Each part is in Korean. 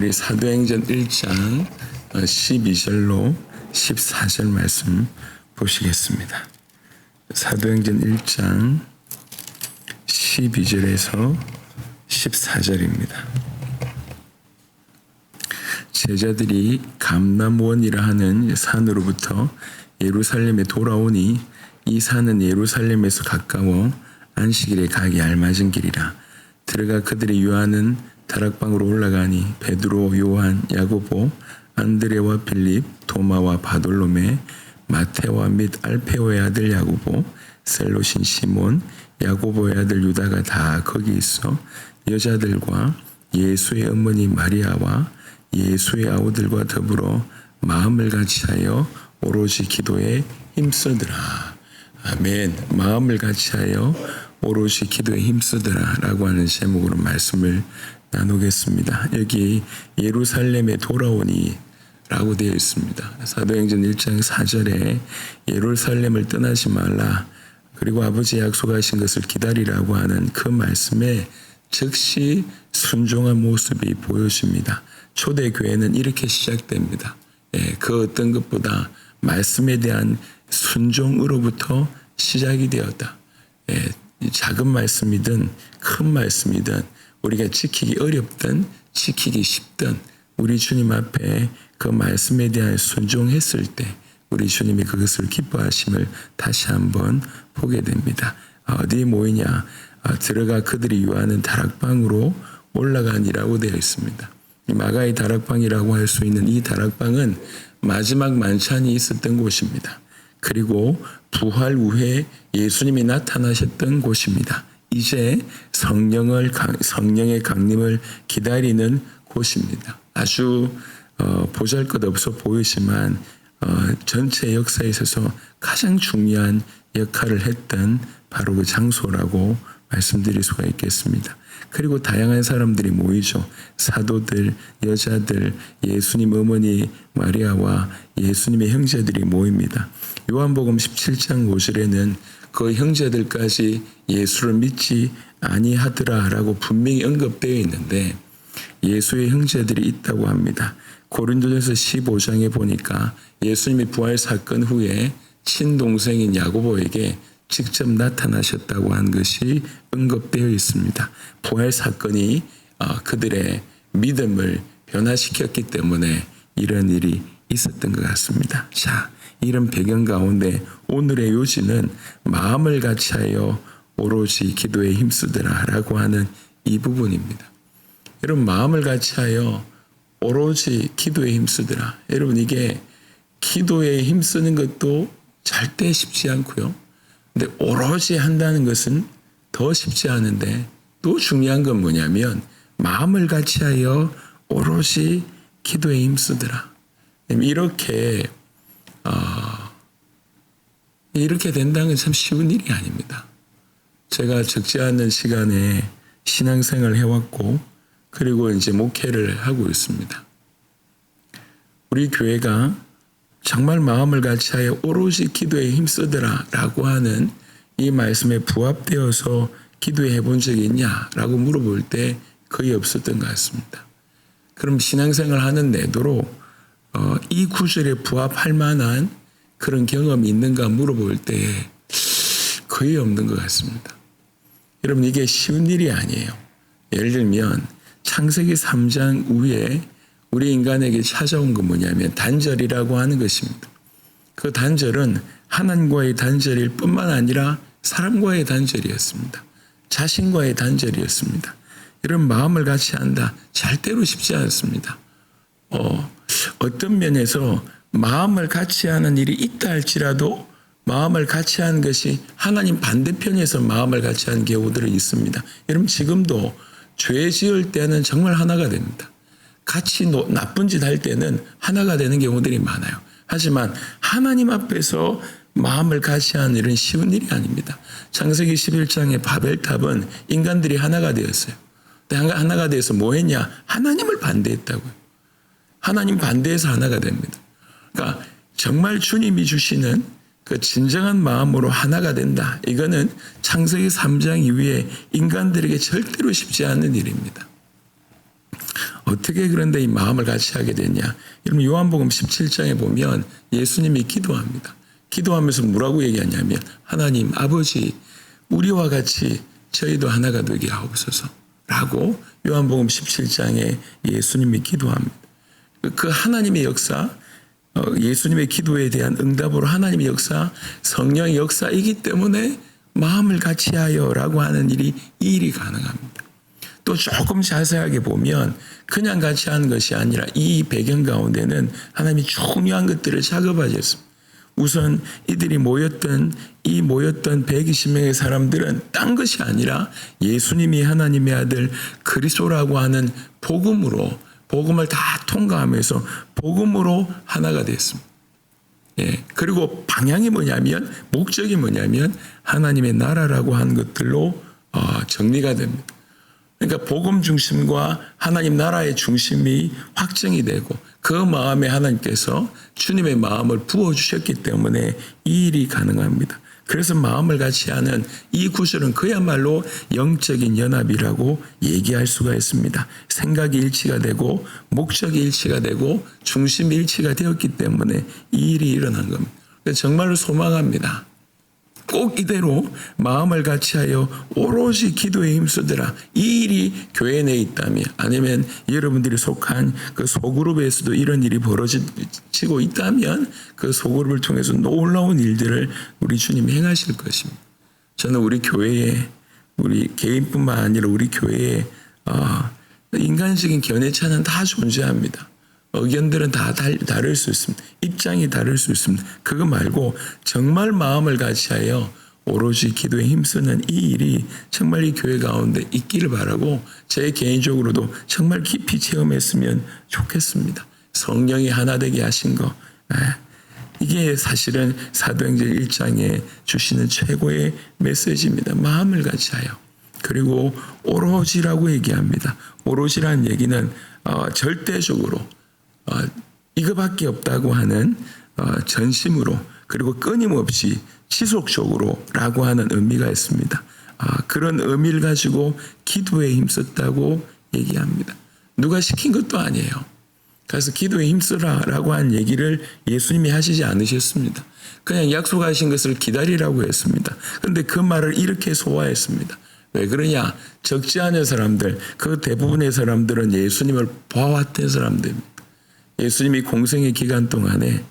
우리 사도행전 1장 12절로 14절 말씀 보시겠습니다. 사도행전 1장 12절에서 14절입니다. 제자들이 감람원이라 하는 산으로부터 예루살렘에 돌아오니 이 산은 예루살렘에서 가까워 안식일에 가기 알맞은 길이라. 들어가 그들이 유하는 다락방으로 올라가니 베드로, 요한, 야고보, 안드레와 빌립, 도마와 바돌로메, 마테와 및 알페오의 아들 야고보, 셀롯인 시몬, 야고보의 아들 유다가 다 거기 있어 여자들과 예수의 어머니 마리아와 예수의 아우들과 더불어 마음을 같이하여 오로지 기도에 힘쓰더라. 아멘. 마음을 같이하여 오롯이 기도에 힘쓰더라 라고 하는 제목으로 말씀을 나누겠습니다. 여기 예루살렘에 돌아오니 라고 되어 있습니다. 사도행전 1장 4절에 예루살렘을 떠나지 말라, 그리고 아버지의 약속하신 것을 기다리라고 하는 그 말씀에 즉시 순종한 모습이 보여집니다. 초대교회는 이렇게 시작됩니다. 그 어떤 것보다 말씀에 대한 순종으로부터 시작이 되었다. 작은 말씀이든 큰 말씀이든 우리가 지키기 어렵든 지키기 쉽든 우리 주님 앞에 그 말씀에 대한 순종했을 때 우리 주님이 그것을 기뻐하심을 다시 한번 보게 됩니다. 어디에 모이냐? 들어가 그들이 유하는 다락방으로 올라가니라고 되어 있습니다. 마가의 다락방이라고 할 수 있는 이 다락방은 마지막 만찬이 있었던 곳입니다. 그리고 부활 후에 예수님이 나타나셨던 곳입니다. 이제 성령의 강림을 기다리는 곳입니다. 아주 보잘것없어 보이지만 전체 역사에 있어서 가장 중요한 역할을 했던 바로 그 장소라고 말씀드릴 수가 있겠습니다. 그리고 다양한 사람들이 모이죠. 사도들, 여자들, 예수님 어머니 마리아와 예수님의 형제들이 모입니다. 요한복음 17장 5절에는 그 형제들까지 예수를 믿지 아니하더라라고 분명히 언급되어 있는데 예수의 형제들이 있다고 합니다. 고린도전서 15장에 보니까 예수님이 부활 사건 후에 친동생인 야고보에게 직접 나타나셨다고 한 것이 언급되어 있습니다. 부활 사건이 그들의 믿음을 변화시켰기 때문에 이런 일이 있었던 것 같습니다. 자, 이런 배경 가운데 오늘의 요지는 마음을 같이하여 오로지 기도에 힘쓰더라 라고 하는 이 부분입니다. 여러분, 마음을 같이하여 오로지 기도에 힘쓰더라. 여러분, 이게 기도에 힘쓰는 것도 절대 쉽지 않고요. 근데 오로지 한다는 것은 더 쉽지 않은데 또 중요한 건 뭐냐면 마음을 같이하여 오로지 기도에 힘쓰더라. 이렇게 된다는 건 참 쉬운 일이 아닙니다. 제가 적지 않은 시간에 신앙생활을 해왔고 그리고 이제 목회를 하고 있습니다. 우리 교회가 정말 마음을 같이하여 오롯이 기도에 힘쓰더라 라고 하는 이 말씀에 부합되어서 기도해 본 적이 있냐라고 물어볼 때 거의 없었던 것 같습니다. 그럼 신앙생활 하는 내도로 이 구절에 부합할 만한 그런 경험이 있는가 물어볼 때 거의 없는 것 같습니다. 여러분, 이게 쉬운 일이 아니에요. 예를 들면 창세기 3장 후에 우리 인간에게 찾아온 건 뭐냐면 단절이라고 하는 것입니다. 그 단절은 하나님과의 단절일 뿐만 아니라 사람과의 단절이었습니다. 자신과의 단절이었습니다. 이런 마음을 같이 한다. 절대로 쉽지 않습니다. 어떤 면에서 마음을 같이 하는 일이 있다 할지라도 마음을 같이 하는 것이 하나님 반대편에서 마음을 같이 하는 경우들이 있습니다. 여러분, 지금도 죄 지을 때는 정말 하나가 됩니다. 같이 나쁜 짓 할 때는 하나가 되는 경우들이 많아요. 하지만 하나님 앞에서 마음을 같이 하는 일은 쉬운 일이 아닙니다. 창세기 11장의 바벨탑은 인간들이 하나가 되었어요. 하나가 돼서 뭐 했냐? 하나님을 반대했다고요. 하나님 반대해서 하나가 됩니다. 그러니까 정말 주님이 주시는 그 진정한 마음으로 하나가 된다. 이거는 창세기 3장 이후에 인간들에게 절대로 쉽지 않은 일입니다. 어떻게 그런데 이 마음을 같이 하게 됐냐? 여러분 요한복음 17장에 보면 예수님이 기도합니다. 기도하면서 뭐라고 얘기하냐면 하나님 아버지 우리와 같이 저희도 하나가 되게 하옵소서 라고 요한복음 17장에 예수님이 기도합니다. 그 하나님의 역사, 예수님의 기도에 대한 응답으로 하나님의 역사, 성령의 역사이기 때문에 마음을 같이 하여 라고 하는 이 일이 가능합니다. 또 조금 자세하게 보면 그냥 같이 하는 것이 아니라 이 배경 가운데는 하나님이 중요한 것들을 작업하셨습니다. 우선 이들이 모였던 120명의 사람들은 딴 것이 아니라 예수님이 하나님의 아들 그리스도라고 하는 복음을 다 통과하면서 복음으로 하나가 됐습니다. 예, 그리고 방향이 뭐냐면 목적이 뭐냐면 하나님의 나라라고 하는 것들로 정리가 됩니다. 그러니까 복음 중심과 하나님 나라의 중심이 확정이 되고 그 마음에 하나님께서 주님의 마음을 부어주셨기 때문에 이 일이 가능합니다. 그래서 마음을 같이 하는 이 구절은 그야말로 영적인 연합이라고 얘기할 수가 있습니다. 생각이 일치가 되고 목적이 일치가 되고 중심이 일치가 되었기 때문에 이 일이 일어난 겁니다. 정말로 소망합니다. 꼭 이대로 마음을 같이 하여 오롯이 기도에 힘쓰더라. 이 일이 교회 내에 있다면 아니면 여러분들이 속한 그 소그룹에서도 이런 일이 벌어지고 있다면 그 소그룹을 통해서 놀라운 일들을 우리 주님이 행하실 것입니다. 저는 우리 교회에 우리 개인뿐만 아니라 우리 교회에 인간적인 견해차는 다 존재합니다. 의견들은 다 다를 수 있습니다. 입장이 다를 수 있습니다. 그거 말고 정말 마음을 같이 하여 오롯이 기도에 힘쓰는 이 일이 정말 이 교회 가운데 있기를 바라고 제 개인적으로도 정말 깊이 체험했으면 좋겠습니다. 성령이 하나 되게 하신 거. 이게 사실은 사도행전 1장에 주시는 최고의 메시지입니다. 마음을 같이 하여. 그리고 오롯이라고 얘기합니다. 오롯이라는 얘기는 절대적으로 이거밖에 없다고 하는 전심으로 그리고 끊임없이 지속적으로 라고 하는 의미가 있습니다. 그런 의미를 가지고 기도에 힘썼다고 얘기합니다. 누가 시킨 것도 아니에요. 그래서 기도에 힘쓰라 라고 한 얘기를 예수님이 하시지 않으셨습니다. 그냥 약속하신 것을 기다리라고 했습니다. 그런데 그 말을 이렇게 소화했습니다. 왜 그러냐? 적지 않은 사람들, 그 대부분의 사람들은 예수님을 봐왔던 사람들입니다. 예수님이 공생의 기간 동안에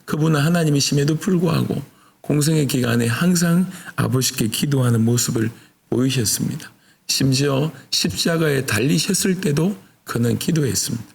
그분은 하나님이심에도 불구하고 공생의 기간에 항상 아버지께 기도하는 모습을 보이셨습니다. 심지어 십자가에 달리셨을 때도 그는 기도했습니다.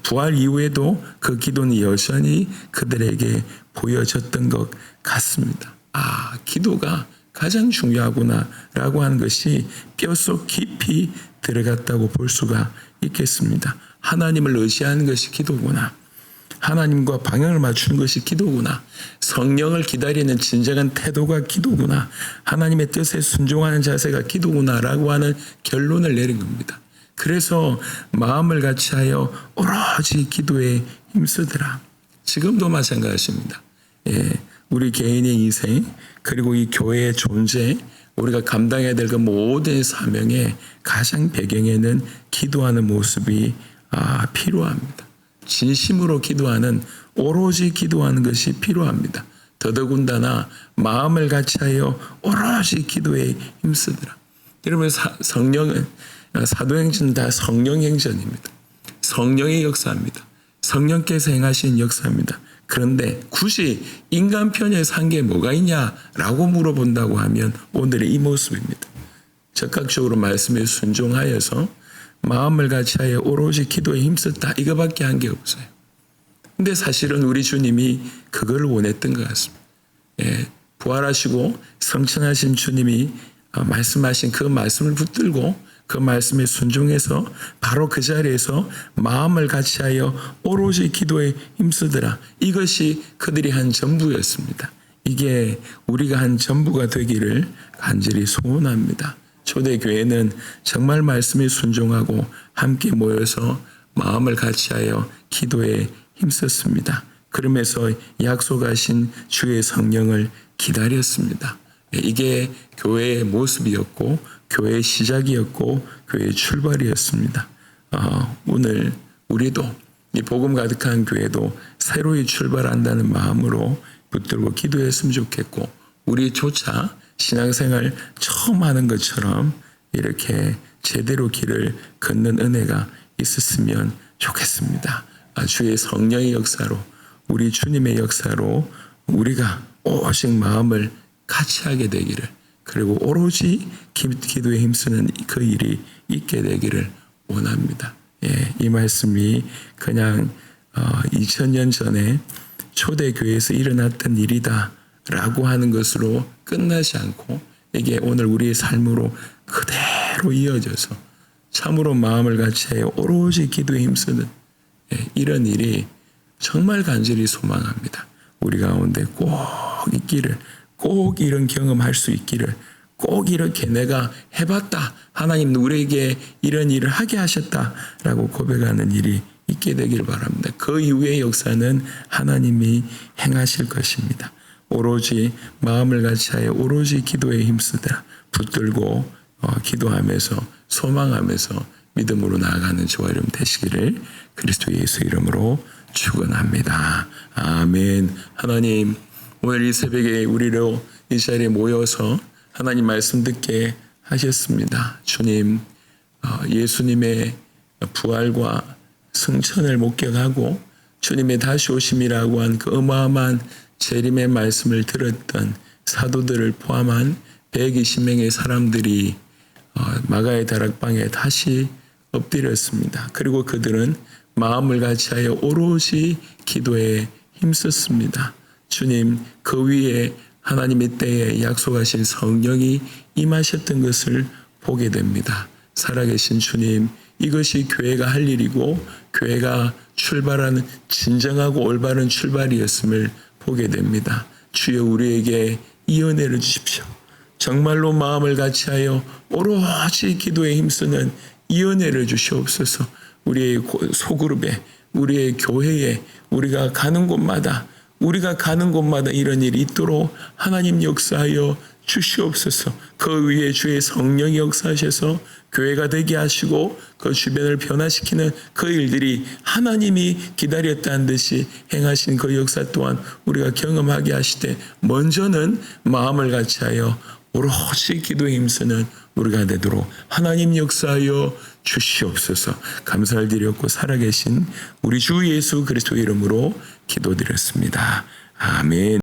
부활 이후에도 그 기도는 여전히 그들에게 보여졌던 것 같습니다. 기도가 가장 중요하구나라고 하는 것이 뼛속 깊이 들어갔다고 볼 수가 있겠습니다. 하나님을 의지하는 것이 기도구나. 하나님과 방향을 맞추는 것이 기도구나. 성령을 기다리는 진정한 태도가 기도구나. 하나님의 뜻에 순종하는 자세가 기도구나라고 하는 결론을 내린 겁니다. 그래서 마음을 같이 하여 오로지 기도에 힘쓰더라. 지금도 마찬가지입니다. 우리 개인의 인생 그리고 이 교회의 존재 우리가 감당해야 될 그 모든 사명의 가장 배경에는 기도하는 모습이 필요합니다. 진심으로 기도하는 오로지 기도하는 것이 필요합니다. 더더군다나 마음을 같이 하여 오로지 기도에 힘쓰더라. 여러분 성령은 사도행전은 다 성령행전입니다. 성령의 역사입니다. 성령께서 행하신 역사입니다. 그런데 굳이 인간 편에 산 게 뭐가 있냐라고 물어본다고 하면 오늘의 이 모습입니다. 적극적으로 말씀에 순종하여서 마음을 같이 하여 오로지 기도에 힘썼다. 이거밖에 한 게 없어요. 근데 사실은 우리 주님이 그걸 원했던 것 같습니다. 부활하시고 성천하신 주님이 말씀하신 그 말씀을 붙들고 그 말씀에 순종해서 바로 그 자리에서 마음을 같이 하여 오로지 기도에 힘쓰더라. 이것이 그들이 한 전부였습니다. 이게 우리가 한 전부가 되기를 간절히 소원합니다. 초대교회는 정말 말씀에 순종하고 함께 모여서 마음을 같이 하여 기도에 힘썼습니다. 그러면서 약속하신 주의 성령을 기다렸습니다. 이게 교회의 모습이었고 교회의 시작이었고 교회의 출발이었습니다. 오늘 우리도 이 복음 가득한 교회도 새로이 출발한다는 마음으로 붙들고 기도했으면 좋겠고, 우리조차 신앙생활 처음 하는 것처럼 이렇게 제대로 길을 걷는 은혜가 있었으면 좋겠습니다. 주의 성령의 역사로, 우리 주님의 역사로 우리가 오직 마음을 같이 하게 되기를, 그리고 오로지 기도에 힘쓰는 그 일이 있게 되기를 원합니다. 이 말씀이 그냥 2000년 전에 초대교회에서 일어났던 일이다 라고 하는 것으로 끝나지 않고, 이게 오늘 우리의 삶으로 그대로 이어져서 참으로 마음을 같이하여 오로지 기도에 힘쓰는 이런 일이 정말 간절히 소망합니다. 우리 가운데 꼭 있기를, 꼭 이런 경험할 수 있기를, 꼭 이렇게 내가 해봤다, 하나님 우리에게 이런 일을 하게 하셨다라고 고백하는 일이 있게 되길 바랍니다. 그 이후의 역사는 하나님이 행하실 것입니다. 오로지 마음을 같이하여 오로지 기도에 힘쓰다 붙들고 기도하면서 소망하면서 믿음으로 나아가는 저와 여러분 되시기를 그리스도 예수 이름으로 축원합니다. 아멘. 하나님, 오늘 이 새벽에 우리로 이 자리에 모여서 하나님 말씀 듣게 하셨습니다. 주님, 예수님의 부활과 승천을 목격하고 주님의 다시 오심이라고 한 그 어마어마한 재림의 말씀을 들었던 사도들을 포함한 120명의 사람들이 마가의 다락방에 다시 엎드렸습니다. 그리고 그들은 마음을 같이하여 오롯이 기도에 힘썼습니다. 주님, 그 위에 하나님의 때에 약속하신 성령이 임하셨던 것을 보게 됩니다. 살아계신 주님, 이것이 교회가 할 일이고 교회가 출발하는 진정하고 올바른 출발이었음을 보게 됩니다. 주여, 우리에게 이 은혜를 주십시오. 정말로 마음을 같이하여 오로지 기도에 힘쓰는 이 은혜를 주시옵소서. 우리의 소그룹에, 우리의 교회에, 우리가 가는 곳마다 이런 일이 있도록 하나님 역사하여 주시옵소서. 그 위에 주의 성령이 역사하셔서 교회가 되게 하시고 그 주변을 변화시키는 그 일들이 하나님이 기다렸다는 듯이 행하신 그 역사 또한 우리가 경험하게 하시되, 먼저는 마음을 같이하여 오로지 기도에 힘쓰는 우리가 되도록 하나님 역사하여 주시옵소서. 감사를 드렸고 살아계신 우리 주 예수 그리스도 이름으로 기도드렸습니다. 아멘.